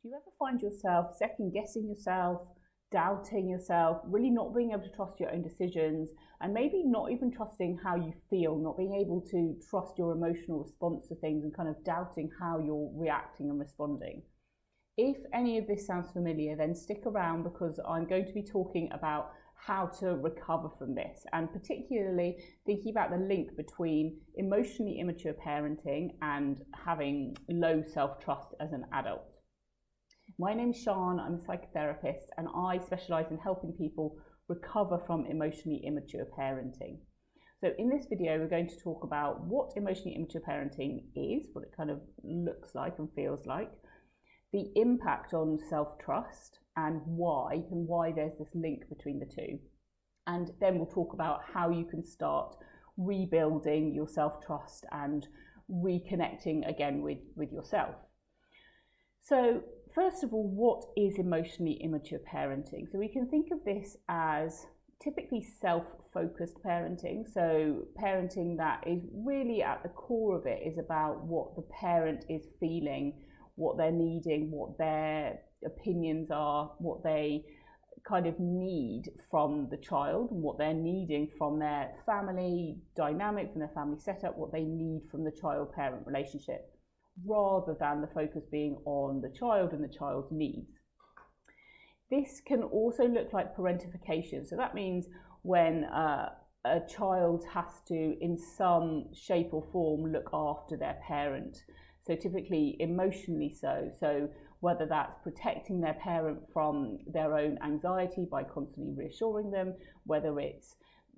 Do you ever find yourself second guessing yourself, doubting yourself, really not being able to trust your own decisions, and maybe not even trusting how you feel, not being able to trust your emotional response to things and kind of doubting how you're reacting and responding? If any of this sounds familiar, then stick around because I'm going to be talking about how to recover from this, and particularly thinking about the link between emotionally immature parenting and having low self-trust as an adult. My name's Sian, I'm a psychotherapist, and I specialise in helping people recover from emotionally immature parenting. So in this video, we're going to talk about what emotionally immature parenting is, what it kind of looks like and feels like, the impact on self-trust and why there's this link between the two. And then we'll talk about how you can start rebuilding your self-trust and reconnecting again with yourself. So first of all, what is emotionally immature parenting? So we can think of this as typically self-focused parenting. So parenting that is really at the core of it is about what the parent is feeling, what they're needing, what their opinions are, what they kind of need from the child, and what they're needing from their family dynamic, from their family setup, what they need from the child-parent relationship, rather than the focus being on the child and the child's needs. This can also look like parentification. So that means when a child has to, in some shape or form, look after their parent. So typically emotionally so. So whether that's protecting their parent from their own anxiety by constantly reassuring them, whether it's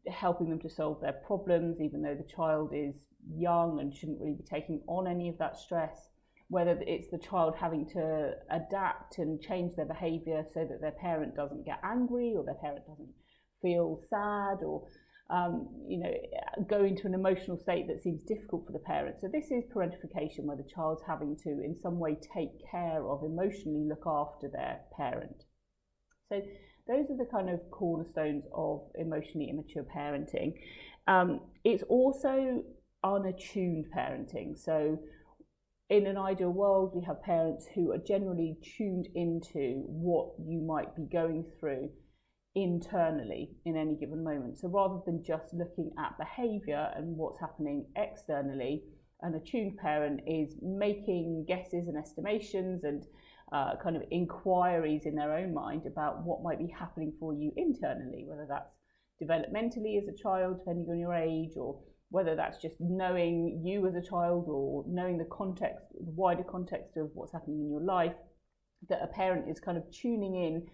helping them to solve their problems, even though the child is young and shouldn't really be taking on any of that stress, whether it's the child having to adapt and change their behaviour so that their parent doesn't get angry or their parent doesn't feel sad or go into an emotional state that seems difficult for the parent. So this is parentification, where the child's having to in some way take care of, emotionally look after their parent. So those are the kind of cornerstones of emotionally immature parenting. It's also unattuned parenting. So in an ideal world, we have parents who are generally tuned into what you might be going through internally in any given moment. So rather than just looking at behaviour and what's happening externally, an attuned parent is making guesses and estimations and kind of inquiries in their own mind about what might be happening for you internally, whether that's developmentally as a child, depending on your age, or whether that's just knowing you as a child or knowing the context, the wider context of what's happening in your life, that a parent is kind of tuning in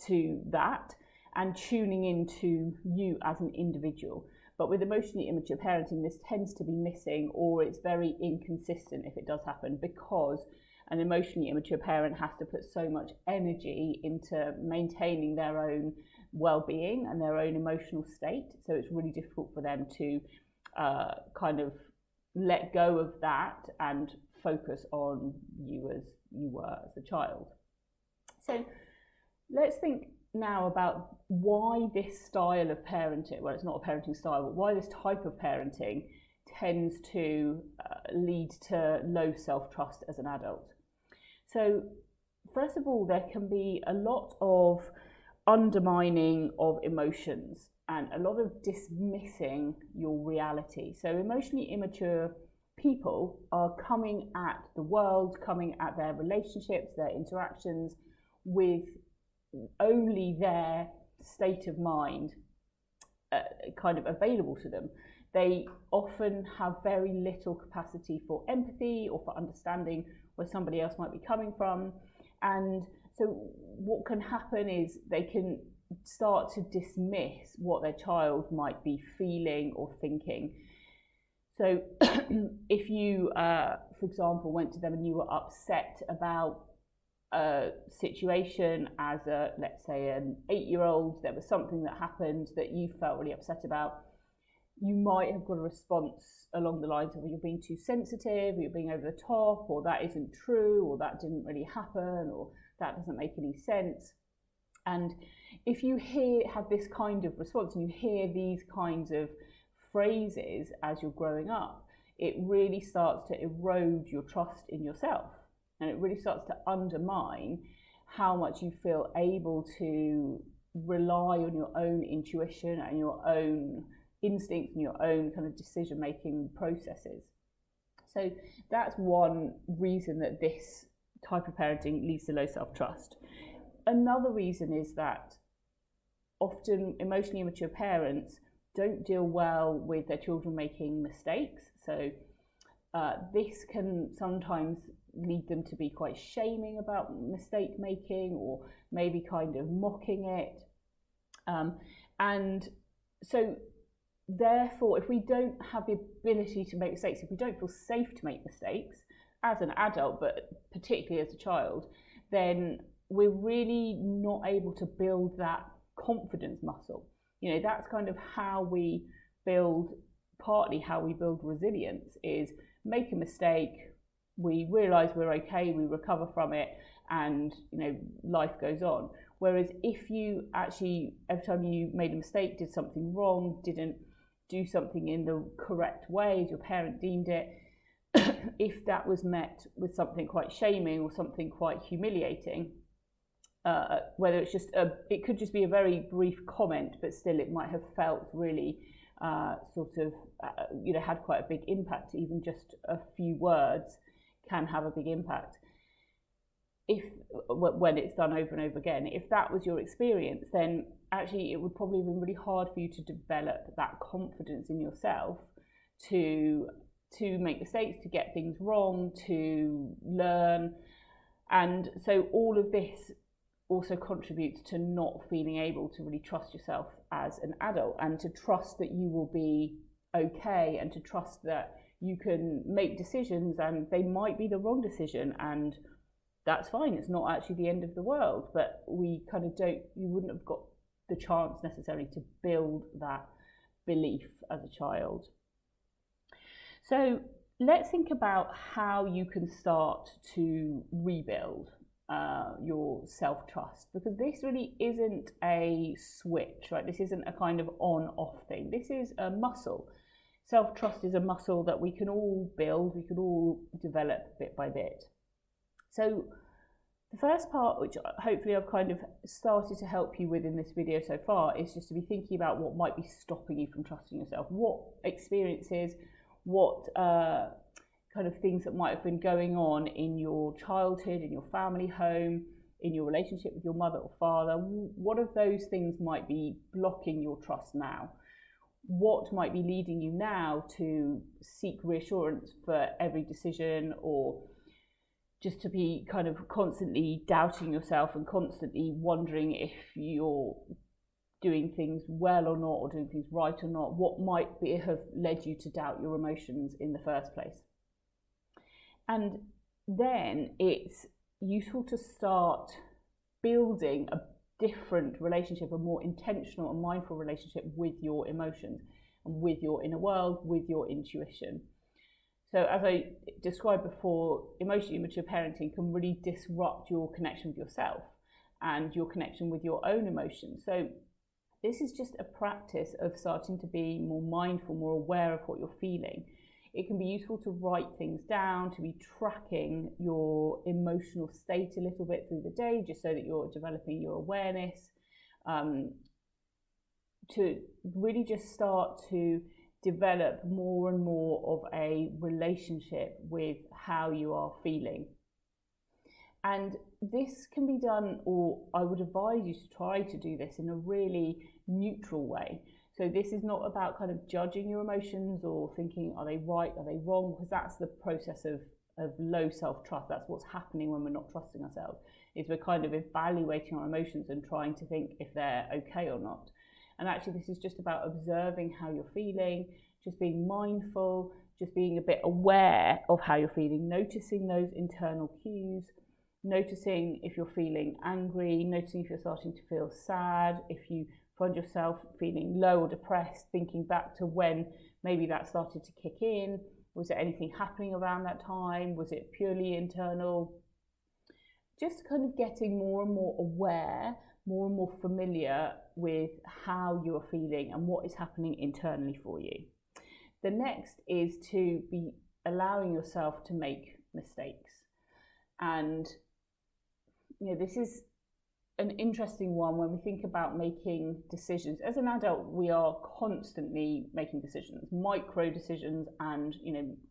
to that and tuning into you as an individual. But with emotionally immature parenting, this tends to be missing, or it's very inconsistent if it does happen, because an emotionally immature parent has to put so much energy into maintaining their own well-being and their own emotional state. So it's really difficult for them to kind of let go of that and focus on you as you were as a child. So let's think now about why this style of parenting, well, it's not a parenting style, but why this type of parenting tends to lead to low self-trust as an adult. So first of all, there can be a lot of undermining of emotions and a lot of dismissing your reality. So emotionally immature people are coming at the world, coming at their relationships, their interactions with only their state of mind kind of available to them. They often have very little capacity for empathy or for understanding where somebody else might be coming from. And so what can happen is they can start to dismiss what their child might be feeling or thinking. So if you, for example, went to them and you were upset about a situation as let's say an 8-year-old, there was something that happened that you felt really upset about, you might have got a response along the lines of, you're being too sensitive, or you're being over the top, or that isn't true, or that didn't really happen, or that doesn't make any sense. And if you have this kind of response and you hear these kinds of phrases as you're growing up, it really starts to erode your trust in yourself. And it really starts to undermine how much you feel able to rely on your own intuition and your own instincts and your own kind of decision-making processes. So that's one reason that this type of parenting leads to low self-trust. Another reason is that often emotionally immature parents don't deal well with their children making mistakes. So this can sometimes lead them to be quite shaming about mistake making, or maybe kind of mocking it. And so therefore, if we don't have the ability to make mistakes, if we don't feel safe to make mistakes as an adult, but particularly as a child, then we're really not able to build that confidence muscle. You know, that's kind of how we build, partly how we build resilience, is make a mistake, we realise we're okay, we recover from it, and you know, life goes on. Whereas if you actually, every time you made a mistake, did something wrong, didn't do something in the correct way as your parent deemed it, if that was met with something quite shaming or something quite humiliating, whether it's just it could just be a very brief comment, but still it might have felt really you know, had quite a big impact. Even just a few words can have a big impact when it's done over and over again. If that was your experience, then actually it would probably have been really hard for you to develop that confidence in yourself to make mistakes, to get things wrong, to learn. And so all of this also contributes to not feeling able to really trust yourself as an adult, and to trust that you will be okay, and to trust that you can make decisions and they might be the wrong decision, and that's fine. It's not actually the end of the world, but we kind of you wouldn't have got the chance necessarily to build that belief as a child. So let's think about how you can start to rebuild your self-trust, because this really isn't a switch, right? This isn't a kind of on-off thing. This is a muscle. Self-trust is a muscle that we can all build, we can all develop bit by bit. So the first part, which hopefully I've kind of started to help you with in this video so far, is just to be thinking about what might be stopping you from trusting yourself. What experiences, what kind of things that might have been going on in your childhood, in your family home, in your relationship with your mother or father, what of those things might be blocking your trust now? What might be leading you now to seek reassurance for every decision, or just to be kind of constantly doubting yourself and constantly wondering if you're doing things well or not, or doing things right or not? What might have led you to doubt your emotions in the first place? And then it's useful to start building a different relationship, a more intentional and mindful relationship with your emotions and with your inner world, with your intuition. So as I described before, emotionally immature parenting can really disrupt your connection with yourself and your connection with your own emotions. So this is just a practice of starting to be more mindful, more aware of what you're feeling. It can be useful to write things down, to be tracking your emotional state a little bit through the day, just so that you're developing your awareness, to really just start to develop more and more of a relationship with how you are feeling. And this can be done, or I would advise you to try to do this in a really neutral way. So this is not about kind of judging your emotions or thinking, are they right, are they wrong? Because that's the process of low self-trust. That's what's happening when we're not trusting ourselves, is we're kind of evaluating our emotions and trying to think if they're okay or not. And actually this is just about observing how you're feeling, just being mindful, just being a bit aware of how you're feeling, noticing those internal cues, noticing if you're feeling angry, noticing if you're starting to feel sad, if you find yourself feeling low or depressed, thinking back to when maybe that started to kick in. Was there anything happening around that time? Was it purely internal? Just kind of getting more and more aware, more and more familiar with how you're feeling and what is happening internally for you. The next is to be allowing yourself to make mistakes. And this is an interesting one when we think about making decisions. As an adult, we are constantly making decisions, micro decisions, and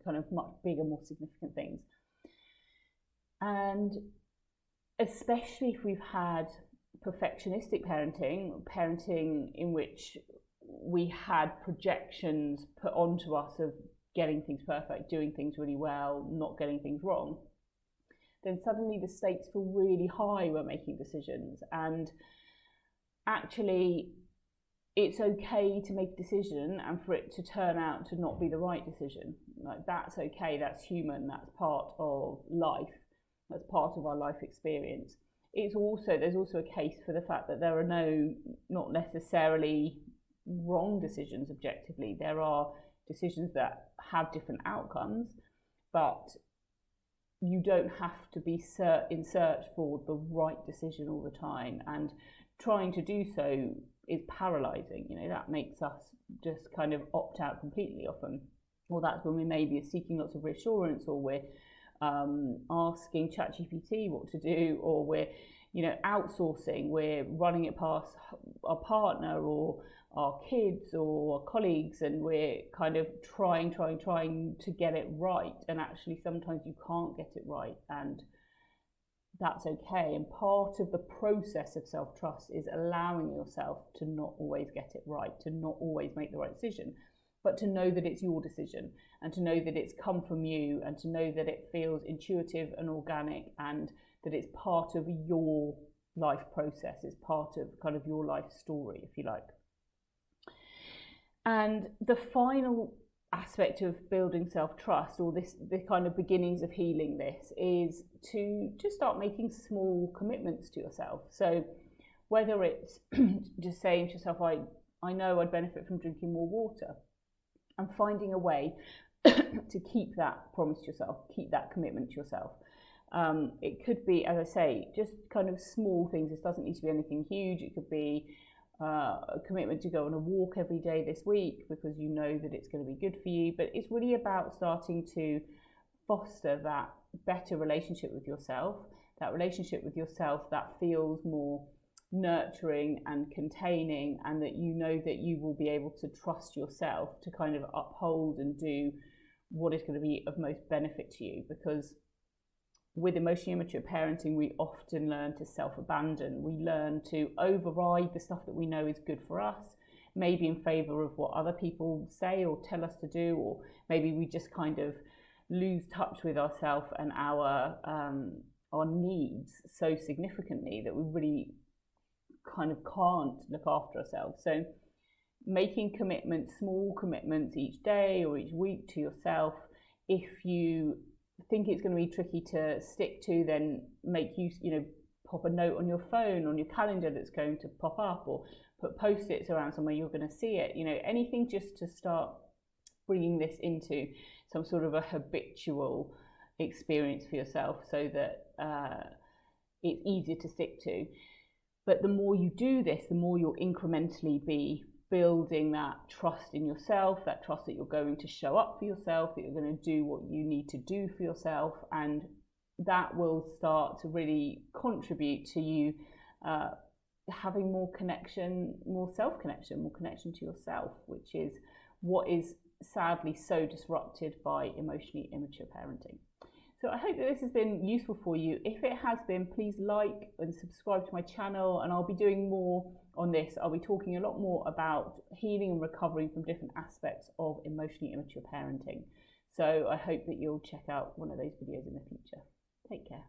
kind of much bigger, more significant things. And especially if we've had perfectionistic parenting in which we had projections put onto us of getting things perfect, doing things really well, not getting things wrong, then suddenly the stakes feel really high when making decisions. And actually, it's okay to make a decision and for it to turn out to not be the right decision. Like, that's okay, that's human, that's part of life, that's part of our life experience. There's also a case for the fact that there are not necessarily wrong decisions objectively. There are decisions that have different outcomes, but you don't have to be in search for the right decision all the time, and trying to do so is paralyzing. That makes us just kind of opt out completely often. Or that's when we maybe are seeking lots of reassurance, or we're asking ChatGPT what to do, or we're outsourcing, we're running it past our partner or our kids or our colleagues, and we're kind of trying to get it right, and actually sometimes you can't get it right, and that's okay. And part of the process of self-trust is allowing yourself to not always get it right, to not always make the right decision, but to know that it's your decision, and to know that it's come from you, and to know that it feels intuitive and organic, and that it's part of your life process, it's part of kind of your life story, if you like. And the final aspect of building self-trust, or the kind of beginnings of healing this, is to just start making small commitments to yourself. So whether it's just saying to yourself, I know I'd benefit from drinking more water, and finding a way to keep that promise to yourself, keep that commitment to yourself. It could be, as I say, just kind of small things. This doesn't need to be anything huge. It could be a commitment to go on a walk every day this week because you know that it's going to be good for you. But it's really about starting to foster that better relationship with yourself, that feels more nurturing and containing, and that that you will be able to trust yourself to kind of uphold and do what is going to be of most benefit to you. Because with emotionally immature parenting, we often learn to self-abandon. We learn to override the stuff that we know is good for us, maybe in favour of what other people say or tell us to do, or maybe we just kind of lose touch with ourselves and our needs so significantly that we really kind of can't look after ourselves. So making commitments, small commitments each day or each week to yourself. If you think it's going to be tricky to stick to, then make use, pop a note on your phone, on your calendar that's going to pop up, or put post-its around somewhere you're going to see it. Anything just to start bringing this into some sort of a habitual experience for yourself, so that it's easier to stick to. But the more you do this, the more you'll incrementally be building that trust in yourself, that trust that you're going to show up for yourself, that you're going to do what you need to do for yourself, and that will start to really contribute to you having more connection, more self-connection, more connection to yourself, which is what is sadly so disrupted by emotionally immature parenting. So I hope that this has been useful for you. If it has been, please like and subscribe to my channel, and I'll be doing more on this. I'll be talking a lot more about healing and recovering from different aspects of emotionally immature parenting. So I hope that you'll check out one of those videos in the future. Take care.